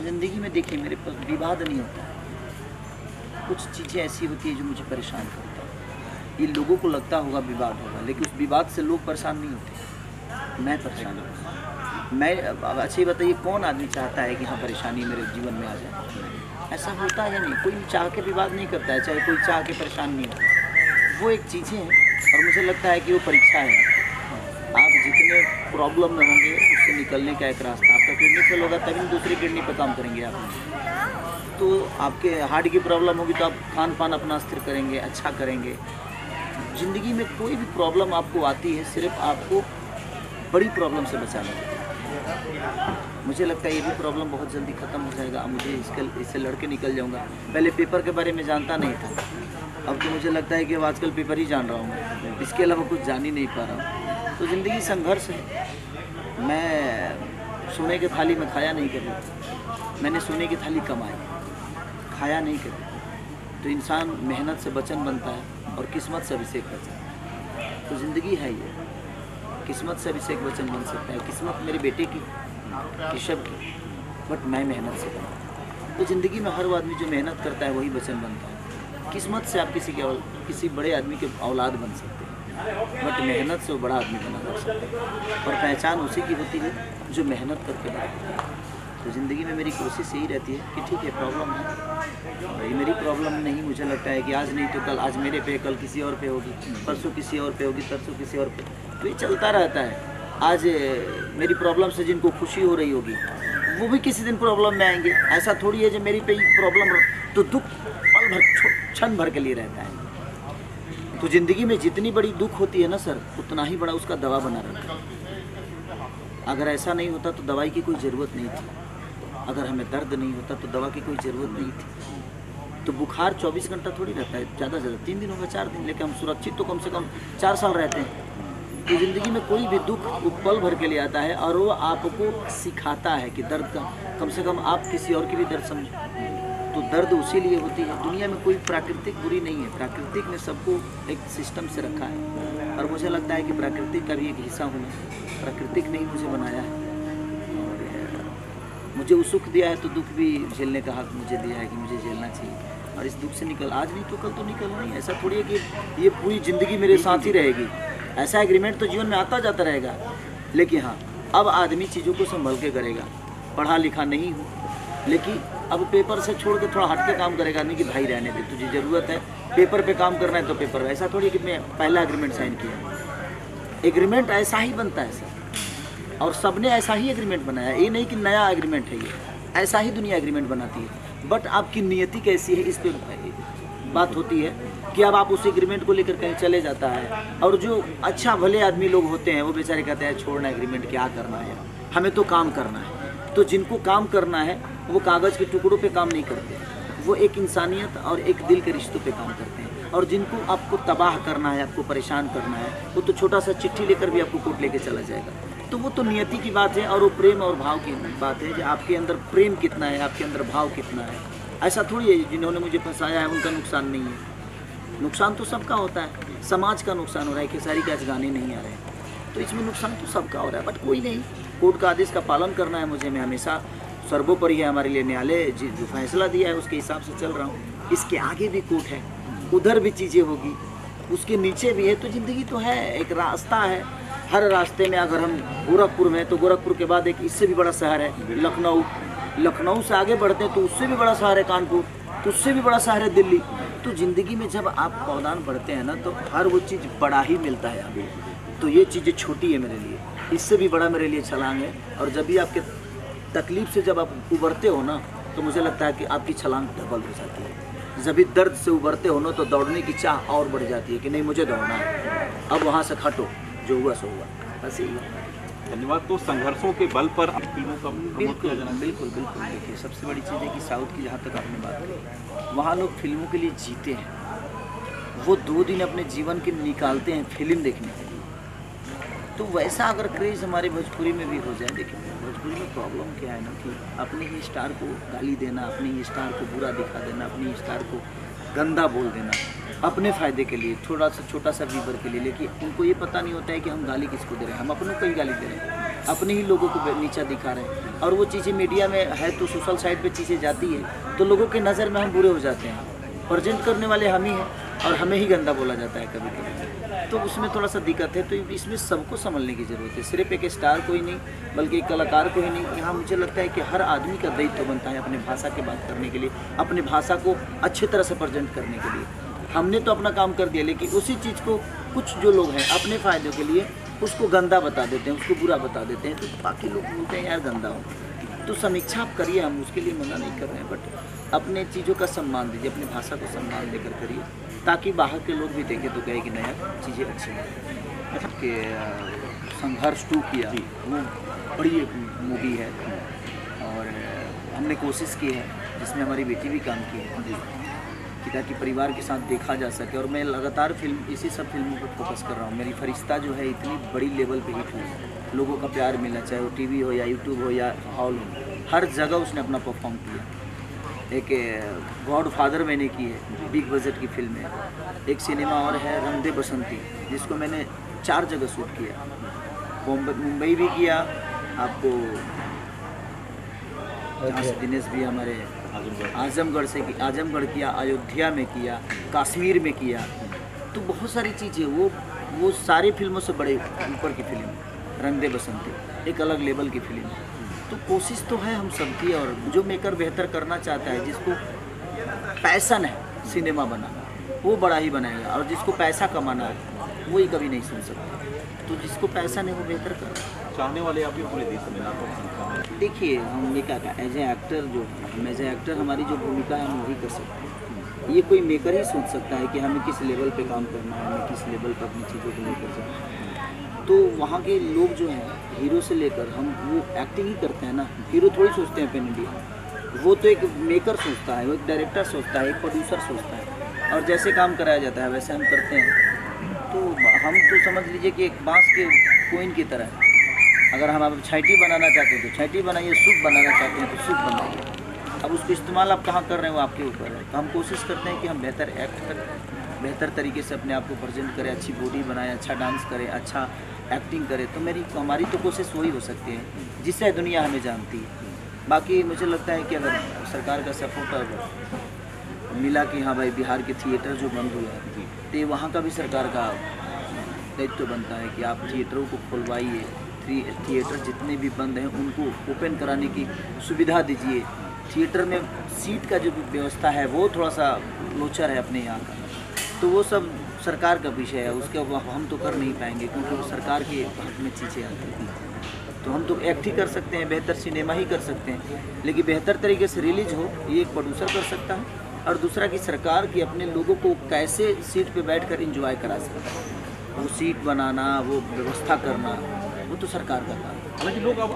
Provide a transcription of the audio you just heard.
ज़िंदगी में देखिए मेरे पास विवाद नहीं होता है। कुछ चीज़ें ऐसी होती हैं जो मुझे परेशान करती हैं। ये लोगों को लगता होगा विवाद होगा, लेकिन उस विवाद से लोग परेशान नहीं होते, मैं परेशान होता हूँ। मैं अब अच्छा ये बताइए, कौन आदमी चाहता है कि हाँ परेशानी मेरे जीवन में आ जाए? ऐसा होता है नहीं, कोई चाह के विवाद नहीं करता है, चाहे कोई चाह के परेशान नहीं होता। वो एक चीज़ें हैं और मुझे लगता है कि वो परीक्षा है। आप जितने प्रॉब्लम में होंगे उससे निकलने का एक रास्ता, आपका किडनी फेल होगा तभी दूसरी किडनी पर काम करेंगे आप। तो आपके हार्ट की प्रॉब्लम होगी तो आप खान पान अपना स्थिर करेंगे, अच्छा करेंगे। ज़िंदगी में कोई भी प्रॉब्लम आपको आती है, सिर्फ आपको बड़ी प्रॉब्लम से बचाना है। मुझे लगता है ये भी प्रॉब्लम बहुत जल्दी ख़त्म हो जाएगा। अब मुझे इससे लड़के निकल जाऊंगा। पहले पेपर के बारे में जानता नहीं था, अब तो मुझे लगता है कि अब आजकल पेपर ही जान रहा हूँ मैं, इसके अलावा कुछ जान ही नहीं पा रहा हूँ। तो ज़िंदगी संघर्ष है। मैं सोने की थाली में खाया नहीं कभी, मैंने सोने की थाली कमाई, खाया नहीं कभी। तो इंसान मेहनत से वचन बनता है और किस्मत से अभिषेक बचता है। तो ज़िंदगी है ये, किस्मत से अभिषेक वचन बन सकता है। किस्मत मेरे बेटे की, ऋषभ की, बट मैं मेहनत से बना। तो ज़िंदगी में हर वो आदमी जो मेहनत करता है वही वचन बनता है। किस्मत से आप किसी बड़े आदमी के औलाद बन सकते हैं, बट मेहनत से वो बड़ा आदमी बना कर सकते हैं। और पहचान उसी की होती है जो मेहनत करके बड़ा होता है। तो ज़िंदगी में मेरी कोशिश यही रहती है कि ठीक है प्रॉब्लम है, और ये मेरी प्रॉब्लम नहीं, मुझे लगता है कि आज नहीं तो कल, आज मेरे पे, कल किसी और पे होगी, परसों किसी और पे होगी, तरसों किसी और पे। तो ये चलता रहता है। आज मेरी प्रॉब्लम से जिनको खुशी हो रही होगी वो भी किसी दिन प्रॉब्लम में आएंगे। ऐसा थोड़ी है जो मेरी पे ही प्रॉब्लम, तो दुख पल भर, क्षण भर के लिए रहता है। तो ज़िंदगी में जितनी बड़ी दुख होती है ना सर, उतना ही बड़ा उसका दवा बना रहता है। अगर ऐसा नहीं होता तो दवाई की कोई ज़रूरत नहीं थी। अगर हमें दर्द नहीं होता तो दवा की कोई ज़रूरत नहीं थी। तो बुखार 24 घंटा थोड़ी रहता है, ज़्यादा से ज़्यादा 3 दिन होगा, 4 दिन, लेकिन हम सुरक्षित तो कम से कम 4 साल रहते हैं। तो ज़िंदगी में कोई भी दुख वो पल भर के लिए आता है और वो आपको सिखाता है कि दर्द का कम से कम आप किसी और की भी दर्द समझो। तो दर्द उसी लिए होती है। दुनिया में कोई प्राकृतिक बुरी नहीं है, प्राकृतिक ने सबको एक सिस्टम से रखा है। और मुझे लगता है कि प्राकृतिक का भी एक हिस्सा हूँ मैं। प्राकृतिक ने ही मुझे बनाया है और मुझे वो सुख दिया है, तो दुख भी झेलने का हक मुझे दिया है कि मुझे झेलना चाहिए। और इस दुख से निकल, आज नहीं तो कल तो निकलना ही। ऐसा थोड़ी है कि ये पूरी ज़िंदगी मेरे साथ ही रहेगी। ऐसा एग्रीमेंट तो जीवन में आता जाता रहेगा, लेकिन हाँ अब आदमी चीज़ों को संभल के करेगा। पढ़ा लिखा नहीं हूँ, लेकिन अब पेपर से छोड़ के थोड़ा हट के काम करेगा। नहीं कि भाई रहने दे, तुझे ज़रूरत है पेपर पे काम करना है तो पेपर। ऐसा थोड़ी कि मैं पहला एग्रीमेंट साइन किया। एग्रीमेंट ऐसा ही बनता है सर, और सबने ऐसा ही एग्रीमेंट बनाया। ये नहीं कि नया एग्रीमेंट है, ये ऐसा ही दुनिया एग्रीमेंट बनाती है। बट आपकी नियति कैसी है इस पर बात होती है कि अब आप उस एग्रीमेंट को लेकर कहीं चले जाता है। और जो अच्छा भले आदमी लोग होते हैं वो बेचारे कहते हैं छोड़ना एग्रीमेंट, क्या करना है, हमें तो काम करना है। तो जिनको काम करना है वो कागज़ के टुकड़ों पे काम नहीं करते, वो एक इंसानियत और एक दिल के रिश्तों पे काम करते हैं। और जिनको आपको तबाह करना है, आपको परेशान करना है, वो तो छोटा सा चिट्ठी लेकर भी आपको कोर्ट लेके चला जाएगा। तो वो तो नियति की बात है और वो प्रेम और भाव की बात है कि आपके अंदर प्रेम कितना है, आपके अंदर भाव कितना है। ऐसा थोड़ी है जिन्होंने मुझे फंसाया है उनका नुकसान नहीं है। नुकसान तो सबका होता है। समाज का नुकसान हो रहा है, खेसारी के आज गाने नहीं आ रहे हैं, तो इसमें नुकसान तो सबका हो रहा है। बट कोई नहीं, कोर्ट का आदेश का पालन करना है मुझे। मैं हमेशा सर्वोपरि है हमारे लिए न्यायालय जो फैसला दिया है उसके हिसाब से चल रहा हूँ। इसके आगे भी कोर्ट है, उधर भी चीज़ें होगी, उसके नीचे भी है। तो ज़िंदगी तो है, एक रास्ता है। हर रास्ते में अगर हम गोरखपुर में, तो गोरखपुर के बाद एक इससे भी बड़ा शहर है लखनऊ। लखनऊ से आगे बढ़ते हैं तो उससे भी बड़ा शहर है कानपुर, तो उससे भी बड़ा शहर है दिल्ली। तो ज़िंदगी में जब आप पौधान बढ़ते हैं ना, तो हर वो चीज़ बड़ा ही मिलता है अभी। तो ये चीज़ें छोटी है मेरे लिए, इससे भी बड़ा मेरे लिए छलांग है। और जब भी आपके तकलीफ से जब आप उबरते हो ना, तो मुझे लगता है कि आपकी छलांग डबल हो जाती है। जब भी दर्द से उबरते हो ना, तो दौड़ने की चाह और बढ़ जाती है कि नहीं मुझे दौड़ना है, अब वहाँ से हटो, जो हुआ सो हुआ। बस यही। धन्यवाद। तो संघर्षों के बल पर फिल्मों का प्रमोट किया जाना। बिल्कुल बिल्कुल। देखिए सबसे बड़ी चीज़ है कि साउथ की जहाँ तक आपने बात की, वहाँ लोग फिल्मों के लिए जीते हैं। वो 2 दिन अपने जीवन के निकालते हैं फिल्म देखने के लिए। तो वैसा अगर क्रेज़ हमारे भोजपुरी में भी हो जाए। देखिए भोजपुरी में प्रॉब्लम क्या है ना कि अपने ही स्टार को गाली देना, अपने ही स्टार को बुरा दिखा देना, अपने ही स्टार को गंदा बोल देना अपने फ़ायदे के लिए, थोड़ा सा छोटा सा व्यूवर के लिए। लेकिन उनको ये पता नहीं होता है कि हम गाली किसको दे रहे हैं, हम अपनों को ही गाली दे रहे हैं। अपने ही लोगों को नीचा दिखा रहे हैं। और वो चीज़ें मीडिया में है तो सोशल साइट पे चीज़ें जाती है तो लोगों के नज़र में हम बुरे हो जाते हैं। प्रेजेंट करने वाले हम ही हैं और हमें ही गंदा बोला जाता है कभी कभी, तो उसमें थोड़ा सा दिक्कत है। तो इसमें सबको संभलने की ज़रूरत है, सिर्फ एक स्टार कोई नहीं बल्कि एक कलाकार को ही नहीं। यहाँ मुझे लगता है कि हर आदमी का दायित्व बनता है अपनी भाषा की बात करने के लिए, अपनी भाषा को अच्छी तरह से प्रेजेंट करने के लिए। हमने तो अपना काम कर दिया, लेकिन उसी चीज़ को कुछ जो लोग हैं अपने फ़ायदे के लिए उसको गंदा बता देते हैं, उसको बुरा बता देते हैं, तो बाकी लोग बोलते हैं यार गंदा हो। तो समीक्षा आप करिए, हम उसके लिए मना नहीं कर रहे हैं, बट अपने चीज़ों का सम्मान दीजिए, अपनी भाषा को सम्मान देकर करिए, ताकि बाहर के लोग भी देखें तो कहे कि नया चीज़ें अच्छी हैं। कि संघर्ष 2 किया, वो बड़ी एक मूवी है और हमने कोशिश की है जिसमें हमारी बेटी भी काम की है कि ताकि परिवार के साथ देखा जा सके। और मैं लगातार इसी सब फिल्मों पर फोकस कर रहा हूँ। मेरी फरिश्ता जो है इतनी बड़ी लेवल पे हिट हुई, लोगों का प्यार मिला, चाहे वो टीवी हो या यूट्यूब हो या हॉल हो, हर जगह उसने अपना परफॉर्म किया। एक गॉड फादर मैंने की है, बिग बजट की फिल्म है। एक सिनेमा और है रंग दे बसंती, जिसको मैंने 4 जगह शूट किया, मुंबई भी किया, आपको जहाँ से दिनेश भी हमारे आजमगढ़ किया, अयोध्या में किया, कश्मीर में किया। तो बहुत सारी चीज़ें, वो सारी फिल्मों से बड़े ऊपर की फिल्म रंग दे बसंती, एक अलग लेवल की फिल्म है। तो कोशिश तो है हम सबकी, और जो मेकर बेहतर करना चाहता है, जिसको पैशन है सिनेमा बनाना, वो बड़ा ही बनाएगा, और जिसको पैसा कमाना है वही कभी नहीं सुन सकता। तो जिसको पैसा नहीं वो बेहतर कर रहा है। चाहने वाले आप भी पूरे देश में लाखों संख्या में। देखिए हम क्या एज ए एक्टर, जो हम एज ए एक्टर हमारी जो भूमिका है हम वही कर सकते हैं। ये कोई मेकर ही सोच सकता है कि हमें किस लेवल पे काम करना है, हमें किस लेवल पर अपनी चीज़ों को लेकर जाना है। तो वहाँ के लोग जो हैं, हीरो से लेकर हम वो एक्टिंग ही करते हैं ना, हीरो थोड़ी सोचते हैं पैन इंडिया, वो तो एक मेकर सोचता है, वो एक डायरेक्टर सोचता है, एक प्रोड्यूसर सोचता है, और जैसे काम कराया जाता है वैसे हम करते हैं। तो हम तो समझ लीजिए कि एक बांस के कोइन की तरह है। अगर हम अब छैटी बनाना चाहते हैं तो छैटी बनाइए, सूप बनाना चाहते हैं तो सूप बनाइए। अब उसको इस्तेमाल आप कहाँ कर रहे हैं वो आपके ऊपर है। तो हम कोशिश करते हैं कि हम बेहतर एक्ट करें, बेहतर तरीके से अपने आप को प्रेजेंट करें, अच्छी बॉडी बनाएं, अच्छा डांस करें, अच्छा एक्टिंग करें। तो हमारी तो कोशिश वही हो सकती है जिससे दुनिया हमें जानती है। बाकी मुझे लगता है कि अगर सरकार का सपोर्ट मिला कि हाँ भाई बिहार के थिएटर जो बंद हुए हैं, तो वहाँ का भी सरकार का दायित्व बनता है कि आप थिएटरों को खुलवाइए, थिएटर जितने भी बंद हैं उनको ओपन कराने की सुविधा दीजिए। थिएटर में सीट का जो व्यवस्था है वो थोड़ा सा लोचर है अपने यहाँ का, तो वो सब सरकार का विषय है, उसके हम तो कर नहीं पाएंगे क्योंकि वो सरकार के हक में चीज़ें आती हैं। तो हम तो एक्ट ही कर सकते हैं, बेहतर सिनेमा ही कर सकते हैं, लेकिन बेहतर तरीके से रिलीज हो ये एक प्रोड्यूसर कर सकता है, और दूसरा कि सरकार की अपने लोगों को कैसे सीट पे बैठकर एंजॉय करा सकता है, वो सीट बनाना, वो व्यवस्था करना, वो तो सरकार का काम है। हालांकि लोग अब